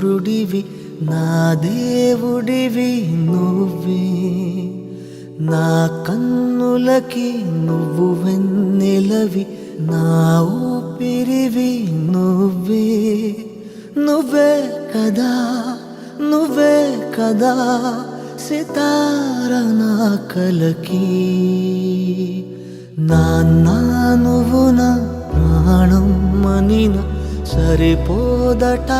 సూర్యుడివి నా దేవుడివి నువ్వే, నా కన్నులకి నువ్వు వెన్నెలవి, నా ఊపిరివి నువ్వే. నువ్వే కదా, నువ్వే కదా సితార నా కలకి. నాన్న నువ్వు నా ప్రాణం మనిన సరిపోదట.